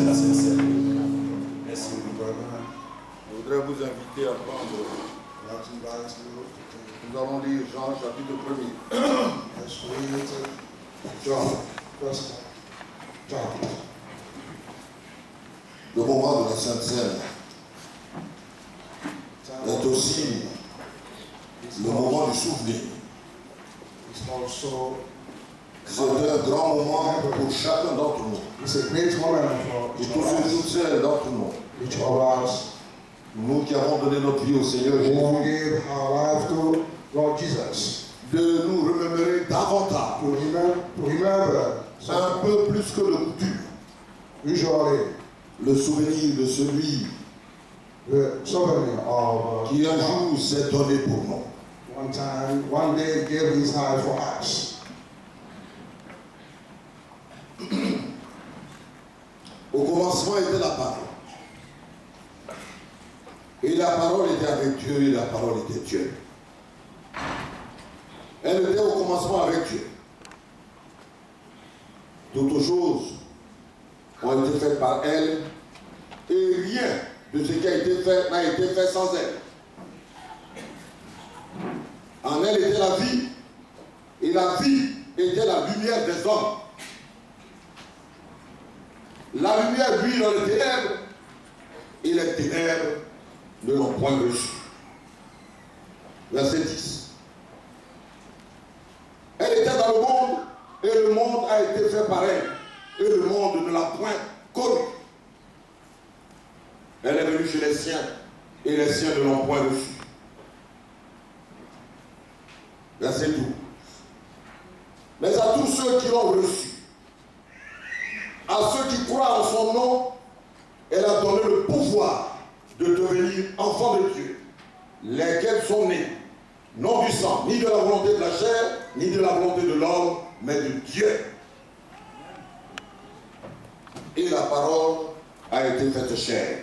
c'est la sincérité. Merci. Je voudrais vous inviter à prendre. Nous allons lire Jean chapitre 1er. John. Le moment de la Sainte Seine est aussi le moment du souvenir. C'est un grand moment pour chacun d'entre nous. Et tous ceux d'entre nous. Nous qui avons donné notre vie au Seigneur Jésus, de nous remémorer davantage, un peu plus que le coutume, le souvenir de celui qui un jour s'est donné pour nous. One day gave his life for us. Au commencement était la parole. Et la parole était avec Dieu et la parole était Dieu. Elle était au commencement avec Dieu. Toutes choses ont été faites par elle et rien de ce qui a été fait n'a été fait sans elle. En elle était la vie et la vie était la lumière des hommes. La lumière brille dans les ténèbres et les ténèbres ne l'ont point reçu. Verset 10. Elle était dans le monde et le monde a été fait par elle et le monde ne l'a point connue. Elle est venue chez les siens et les siens ne l'ont point reçue. Verset 12. Mais à tous ceux qui l'ont reçu, à ceux qui croient en son nom, elle a donné le pouvoir de devenir enfants de Dieu, lesquels sont nés, non du sang, ni de la volonté de la chair, ni de la volonté de l'homme, mais de Dieu. Et la parole a été faite chair.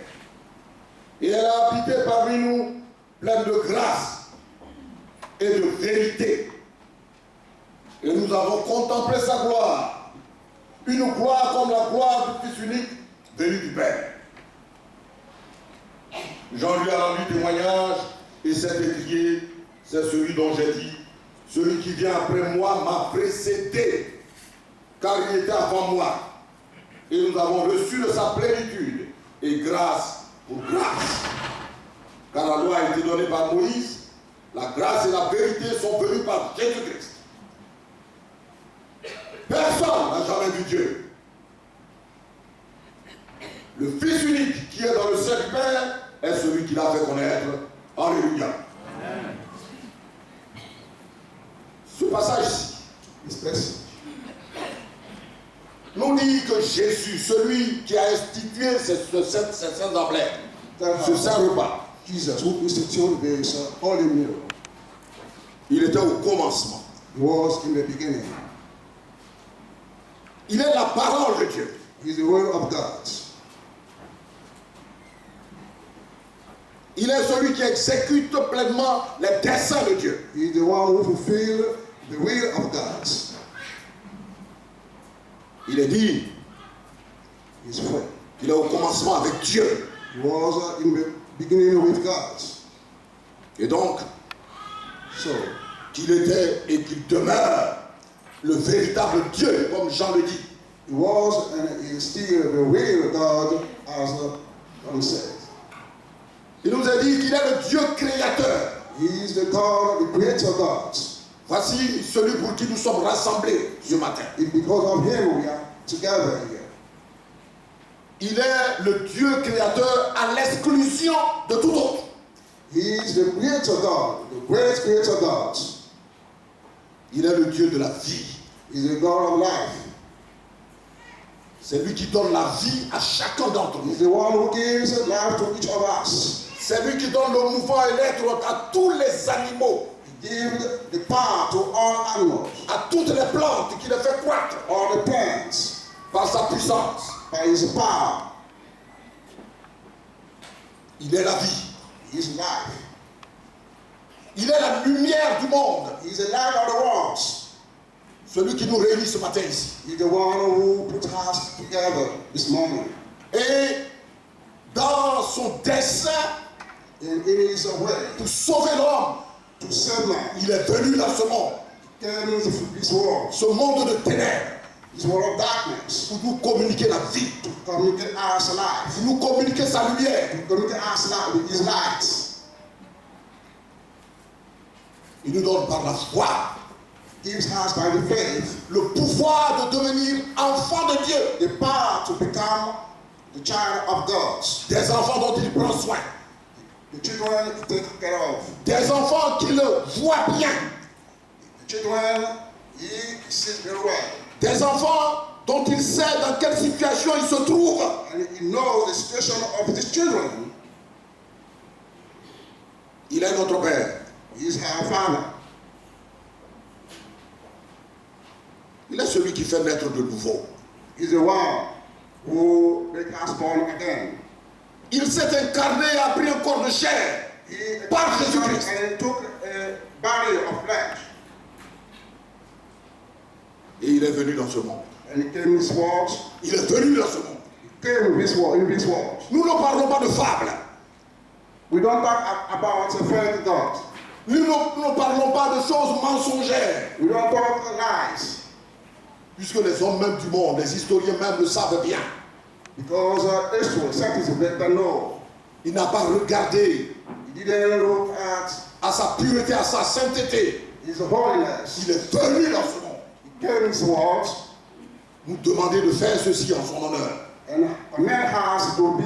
Et elle a habité parmi nous, pleine de grâce et de vérité. Et nous avons contemplé sa gloire, une gloire comme la gloire du Fils unique venu du Père. Jean lui a rendu témoignage et s'est écrié, c'est celui dont j'ai dit, celui qui vient après moi m'a précédé, car il était avant moi. Et nous avons reçu de sa plénitude, et grâce pour grâce. Car la loi a été donnée par Moïse, la grâce et la vérité sont venues par Jésus-Christ. Personne n'a jamais vu Dieu. Le Fils unique qui est dans le sein du Père est celui qui l'a fait connaître. Alléluia. Amen. Ce passage-ci nous dit que Jésus, celui qui a institué ces saints emblèmes, ce saint repas, Jesus, who instituted this holy meal, il était au commencement. he was in the beginning. Il est la parole de Dieu. He is the word of God. Il est celui qui exécute pleinement les desseins de Dieu. He is the one who fulfilled the will of God. Il est dit His friend. qu'il est au commencement avec Dieu. He was in the beginning with God. Et donc, So, qu'il était et qu'il demeure le véritable Dieu, comme Jean le dit. he was and is still the real God, as John said. Il nous a dit qu'il est le Dieu créateur. He is the God, the creator God. Voici celui pour qui nous sommes rassemblés ce matin. It's because of him we are together here. Il est le Dieu créateur à l'exclusion de tout autre. He is the creator God, the great creator God. Il est le Dieu de la vie. He is the God of life. C'est lui qui donne la vie à chacun d'entre nous. He's the one who gives life to each of us. C'est lui qui donne le mouvement et l'être à tous les animaux. He gives the power to all animals, À toutes les plantes qui les fait croître all the plants, par sa puissance. by his power. Il est la vie. He is life. Il est la lumière du monde. He is the light of the world. Celui qui nous réunit ce matin ici. He's the one who put us together this morning. Et son dessein in his way pour sauver l'homme, to save man. il est venu dans ce monde, Came into this world, ce monde de ténèbres, this world of darkness, pour nous communiquer la vie, to communicate us life, pour nous communiquer sa lumière. to communicate us life with his light. Il nous donne par la foi Gives us by the faith le pouvoir de devenir enfant de Dieu, the power to become the child of God. des enfants dont il prend soin, The children to take care of. des enfants qui le voient bien, The children he sees very well. des enfants dont il sait dans quelle situation ils se trouvent. And he knows the situation of these children. Il est notre Père. He is our Father. Il est celui qui fait naître de nouveau. He is the one who makes us born again. Il s'est incarné et a pris un corps de chair He par Jésus-Christ. and took a body of flesh. Et il est venu dans ce monde. And he came in this world. Il est venu dans ce monde. He came in this world. Nous ne parlons pas de fables. We don't talk about a fairy God. Nous ne parlons pas de choses mensongères. We don't talk lies. Puisque les hommes même du monde, les historiens même le savent bien. Because history, scientists better know. Il n'a pas regardé He didn't look at à sa pureté, à sa sainteté. his holiness. Il est venu dans ce monde. He came in this world, Nous demander de faire ceci en son honneur. and a man has to be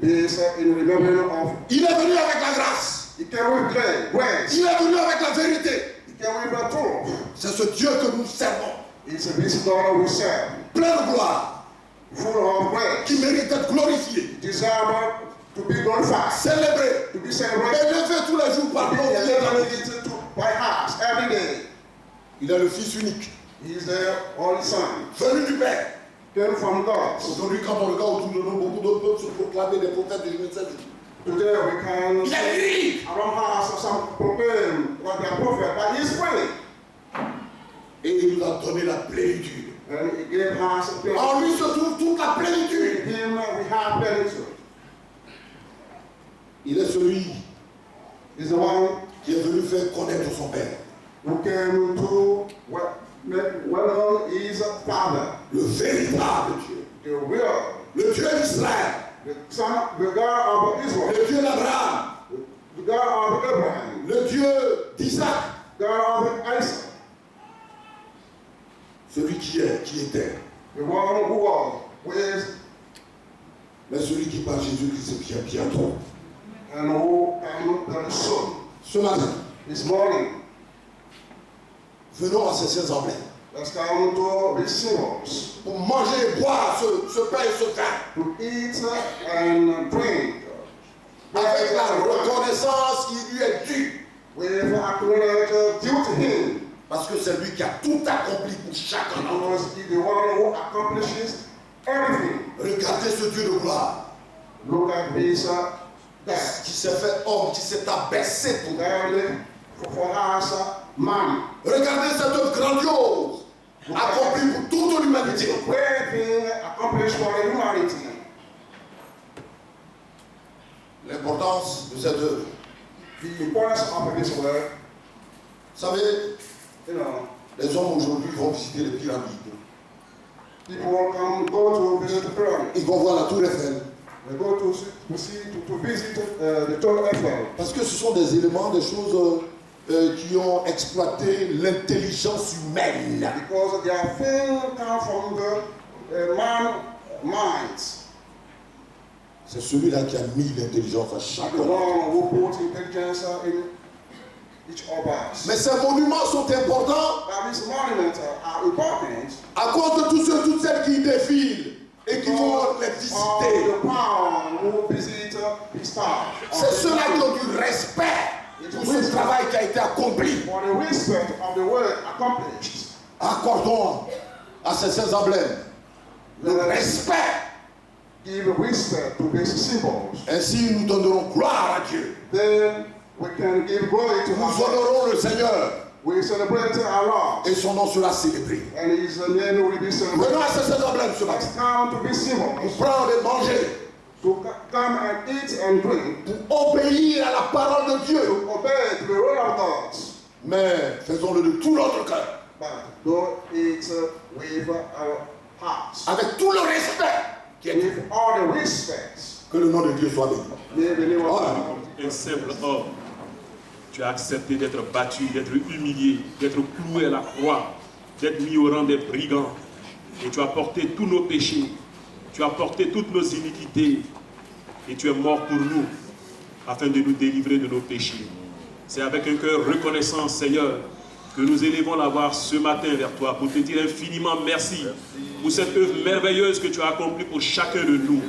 this in remembrance of. Il est venu avec la grâce. He came with grace. Il est venu avec la vérité. He came with the truth. C'est ce Dieu que nous servons. It's a visitor we serve, Plein de gloire, full of grace. qui mérite d'être glorifié, Deserve to be glorified, célébré, to be celebrated, élevé tous les jours par to be nos vies. elevated by us every day. Il est le Fils unique, He is the only Son, venu du Père. came from God. Aujourd'hui, quand on regarde autour de nous, beaucoup d'autres peuvent se proclamer des prophètes de je ne sais où. Today we can Il est libre. around us some proclaim what they are prophet, but he is free. Et il nous a donné la plénitude. And he gave us a place. En lui se trouve toute la In plénitude. him we have plenitude. Il est celui He's the one qui est venu faire connaître son Père. who came to make well known his Father, Le véritable Dieu. the real, Le Dieu d'Israël. the Son, the God of Israel, Le Dieu d'Abraham. the God of Abraham, Le Dieu d'Isaac. God of Isaac, Celui qui est, qui était. the one who was, who is, Mais celui qui par Jésus-Christ vient bientôt. and who came very soon. Ce matin, This morning, venons à ces saints emblèmes let's come to these symbols pour manger et boire ce pain et ce vin to eat and drink. avec la reconnaissance qui lui est due. We acknowledge due to him, Parce que c'est lui qui a tout accompli pour chacun d'entre nous. because he's the one who accomplishes everything. Regardez ce Dieu de gloire Look at this God. qui s'est fait homme, qui s'est abaissé pour nous. God for us, man. Regardez cette œuvre grandiose accomplie pour toute It's l'humanité. a great thing accomplished for the humanity. L'importance de cette œuvre. The importance of this work, Vous savez, you know, les hommes aujourd'hui vont visiter les pyramides. people come go to visit the pyramid. Ils vont voir la tour Eiffel. They go to visit the Tower Eiffel. Parce que ce sont des éléments, des choses qui ont exploité l'intelligence humaine. Because their thing come from the man minds. C'est celui-là qui a mis l'intelligence à The chacun. one who put intelligence in each of us. Mais ces monuments sont importants But these monuments are important à cause de tous ceux, toutes celles qui y défilent et qui vont les of visiter. the power who visit his tower. C'est ceux-là qui ont du respect pour ce travail qui a été accompli. For the respect of the work accomplished. Accordons à ces saints emblèmes le respect. Give respect to these symbols. Ainsi, nous donnerons gloire à Dieu. Then we can give glory to Nous our God. honorons le Seigneur We celebrate our Lord. et son nom sera célébré. And his name will be celebrated. Venons à ces saints emblèmes ce matin. Let's come to be Pour symbols. prendre et manger to come and eat and drink, pour obéir à la parole de Dieu. to obey to the word of God. Mais faisons-le de tout notre cœur, But do it with our hearts, avec tout le respect qui est with all the respect. que le nom de Dieu soit béni. May the name of Amen. God. Un simple homme, tu as accepté d'être battu, d'être humilié, d'être cloué à la croix, d'être mis au rang des brigands. Et tu as porté tous nos péchés, tu as porté toutes nos iniquités. Et tu es mort pour nous, afin de nous délivrer de nos péchés. C'est avec un cœur reconnaissant, Seigneur, que nous élevons la voix ce matin vers toi pour te dire infiniment merci pour cette œuvre merveilleuse que tu as accomplie pour chacun de nous.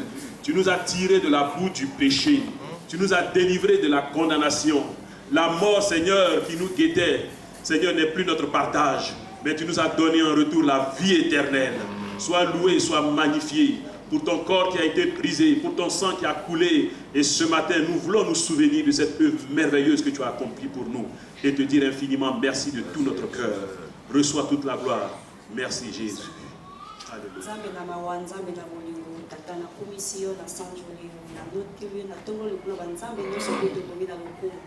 Tu nous as tirés de la boue du péché. Tu nous as délivrés de la condamnation. La mort, Seigneur, qui nous guettait, Seigneur, n'est plus notre partage, mais tu nous as donné en retour la vie éternelle. Sois loué, sois magnifié pour ton corps qui a été brisé, pour ton sang qui a coulé. Et ce matin, nous voulons nous souvenir de cette œuvre merveilleuse que tu as accomplie pour nous et te dire infiniment merci de tout notre cœur. Reçois toute la gloire. Merci Jésus. Alléluia. Nzambe na mawa nzambe na molingo tata na komisi yo na sanjoli yo na noteli yo na tongo likolo banzambe nyonso oyo tobongi na lokumu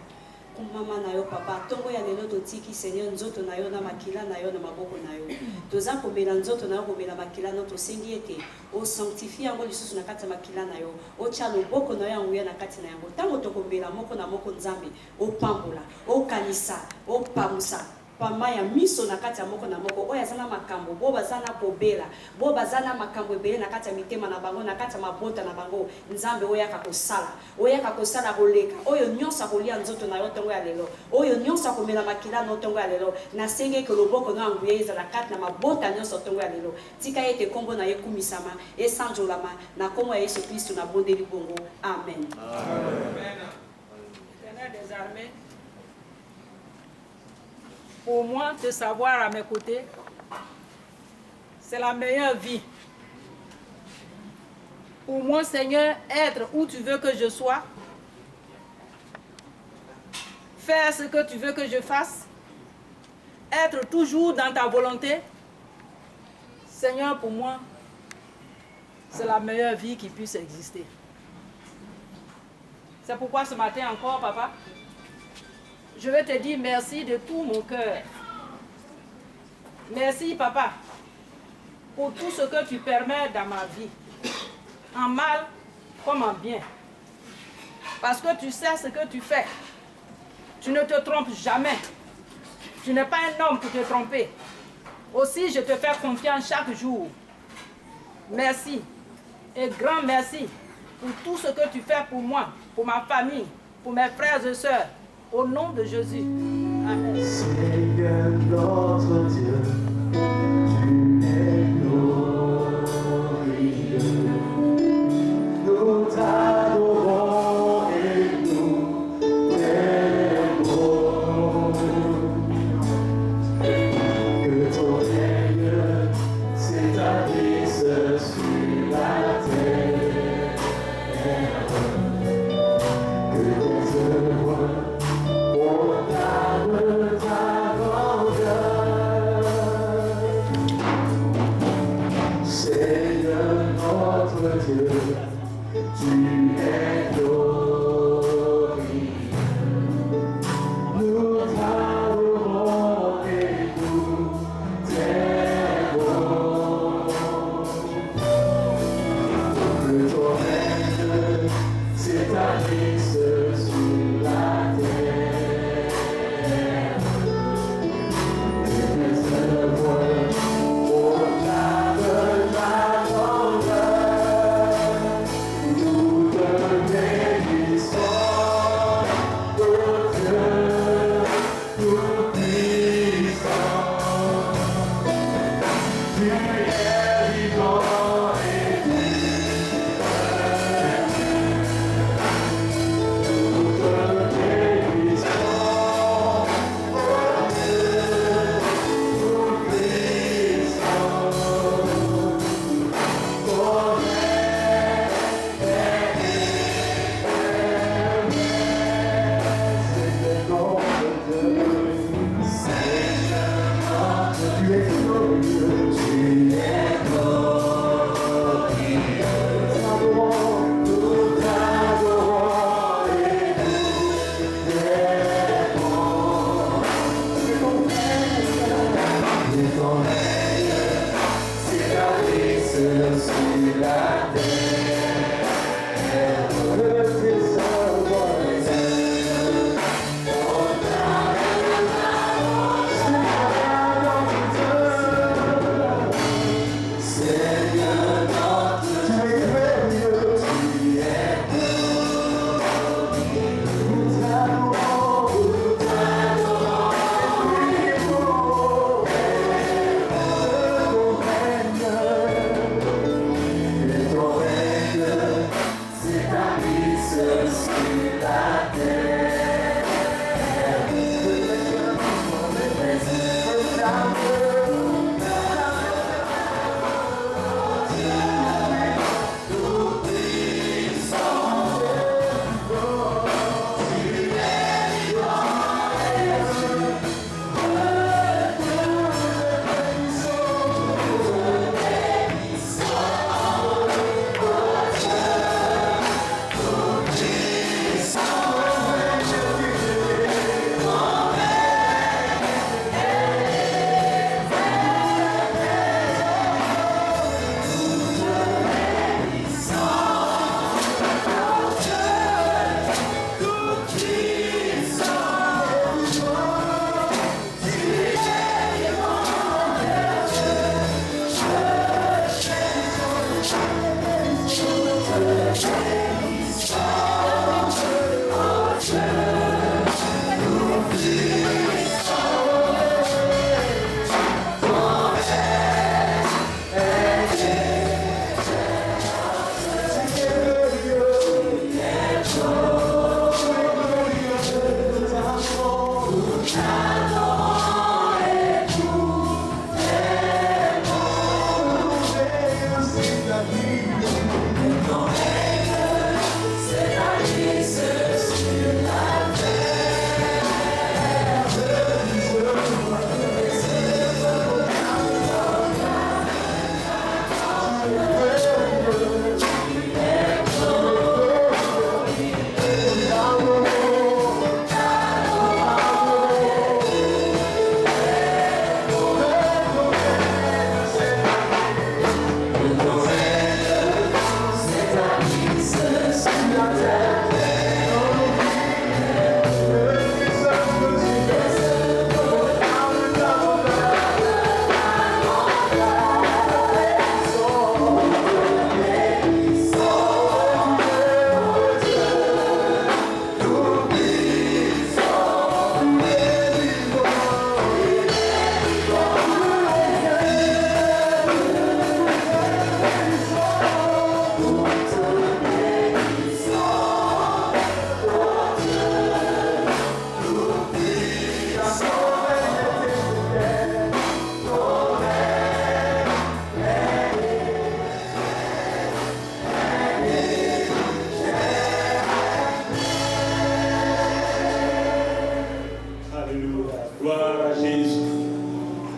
kumama na yo papa ntongo ya lelo totiki seigneur nzoto na yo na makila na yo na maboko na yo toza komela nzoto na yo komela makila no tosengi ete osanctifie yango lisusu na kati ya makila na yo otya loboko na yo ya nguya na kati na yango ntango tokomela moko na moko nzambe opambola okanisa opamusa pama ya miso na kati ya moko na moko oyo aza na makambo bo baza na kobela bo baza na makambo ebele na kati ya mitema na bango na kati ya mabota na bango nzambe oyaka kosala koleka oyo nyonso akolia nzoto na yo ntongo ya lelo oyo nyonso akomela makila no ntongo ya lelo nasengi eke loboko no ya nguya ezala kati na mabota nyonso ntongo ya lelo tika ete nkombo na ye ekumisama esanjolama na nkombo ya yesu kristu na bondeli bongo amen. Éternel des armées, pour moi, te savoir à mes côtés, c'est la meilleure vie. Pour moi, Seigneur, être où tu veux que je sois, faire ce que tu veux que je fasse, être toujours dans ta volonté, Seigneur, pour moi, c'est la meilleure vie qui puisse exister. C'est pourquoi ce matin encore, papa, je veux te dire merci de tout mon cœur. Merci, papa, pour tout ce que tu permets dans ma vie, en mal comme en bien. Parce que tu sais ce que tu fais. Tu ne te trompes jamais. Tu n'es pas un homme pour te tromper. Aussi, je te fais confiance chaque jour. Merci et grand merci pour tout ce que tu fais pour moi, pour ma famille, pour mes frères et sœurs. Au nom de Jésus. Amen. Seigneur notre Dieu, tu es glorieux. Nous t'adorons et nous t'aimons. Que ton règne s'établisse sur la terre. Que tes œuvres Seigneur notre Dieu, tu es glorieux. Nous t'adorons et nous t'aimons. Que ton règne s'établisse sur la terre. Et tes œuvres proclament ta grandeur. Nous te bénissons.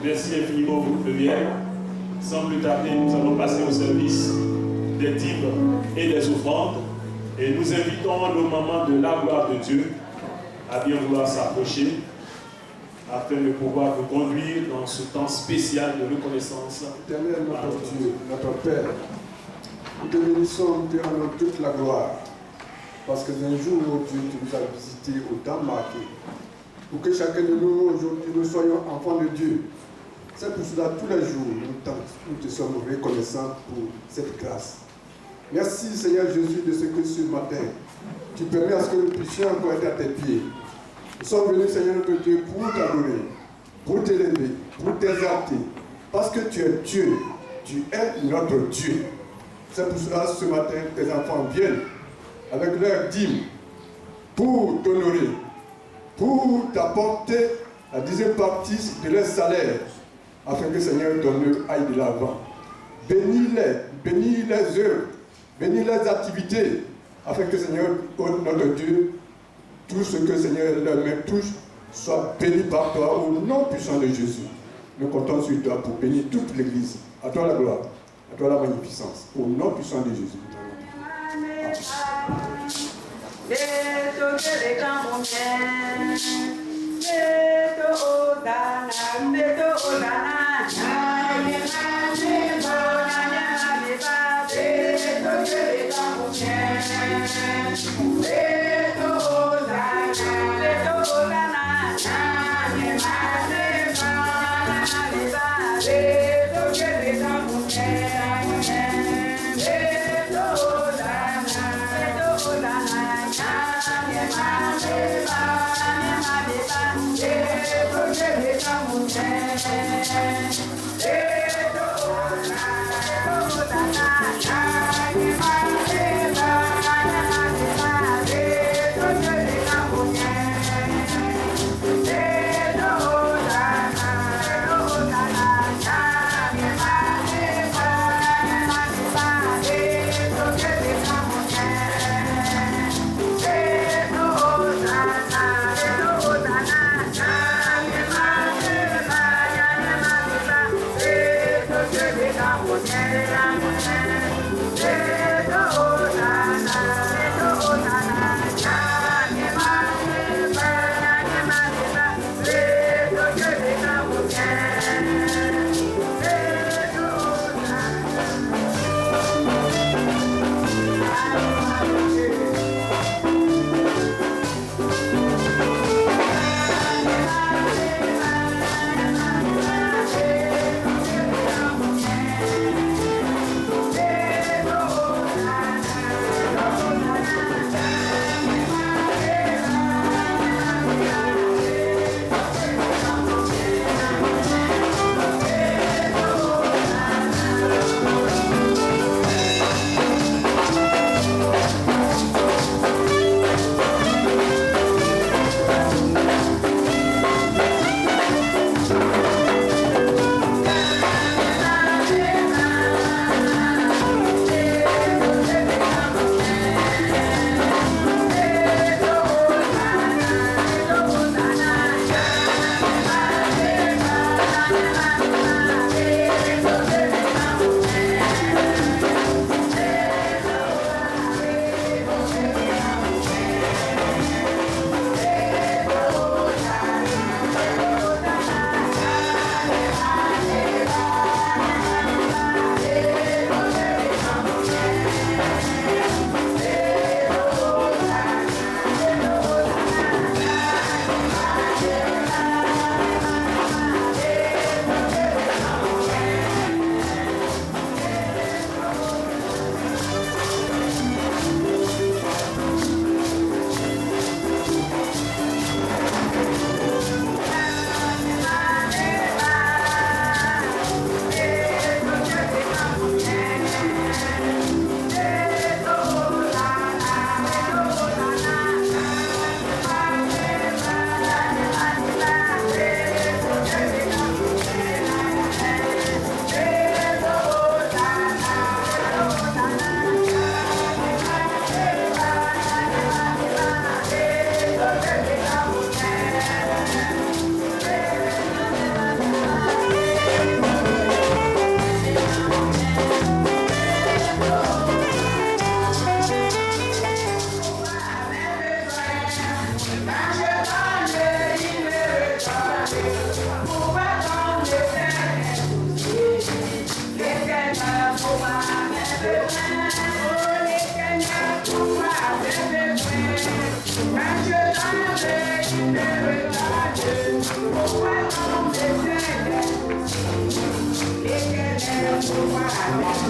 Merci infiniment pour le bien. Sans plus tarder, nous allons passer au service des dîmes et des offrandes. Et nous invitons nos mamans de la gloire de Dieu à bien vouloir s'approcher afin de pouvoir vous conduire dans ce temps spécial de reconnaissance. Éternel, notre Dieu, notre Père, nous te bénissons, nous te rendons toute la gloire. Parce que un jour, oh Dieu, tu nous as visités au temps marqué. Pour que chacun de nous, aujourd'hui, nous soyons enfants de Dieu. C'est pour cela, tous les jours, nous te sommes reconnaissants pour cette grâce. Merci, Seigneur Jésus, de ce que ce matin, tu permets à ce que nous puissions encore être à tes pieds. Nous sommes venus, Seigneur notre Dieu, pour t'adorer, pour t'élever, pour t'exalter. Parce que tu es Dieu, tu es notre Dieu. C'est pour cela, ce matin, tes enfants viennent avec leur dîme pour t'honorer, pour t'apporter la 10e partie de leur salaire, afin que Seigneur ton œuvre aille de l'avant. Bénis les œuvres, bénis les activités, afin que Seigneur, notre Dieu, tout ce que Seigneur leur main touche, soit béni par toi au nom puissant de Jésus. Nous comptons sur toi pour bénir toute l'Église. À toi la gloire, à toi la magnificence, au nom puissant de Jésus. Yeah.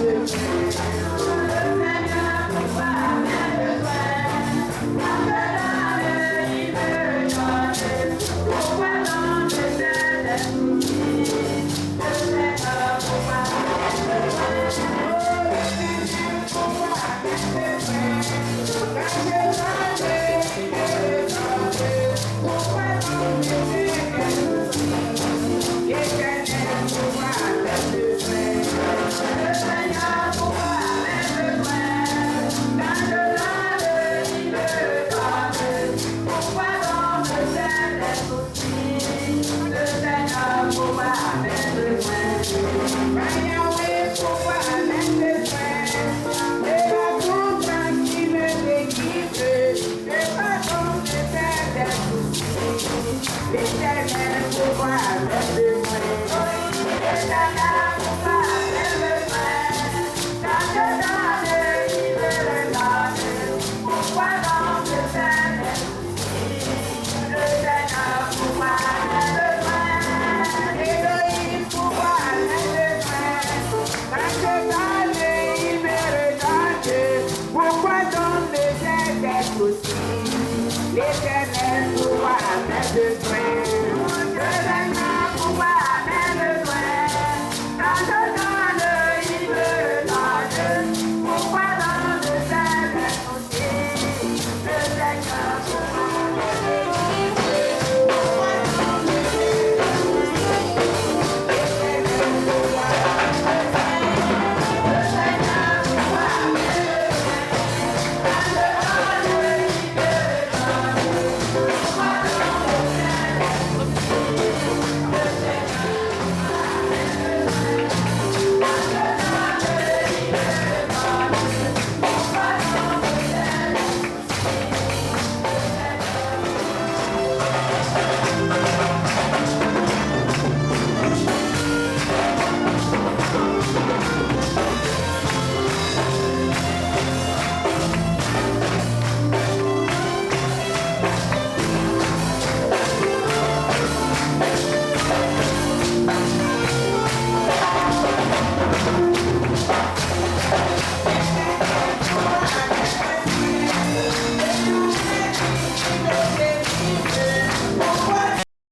L'éternel,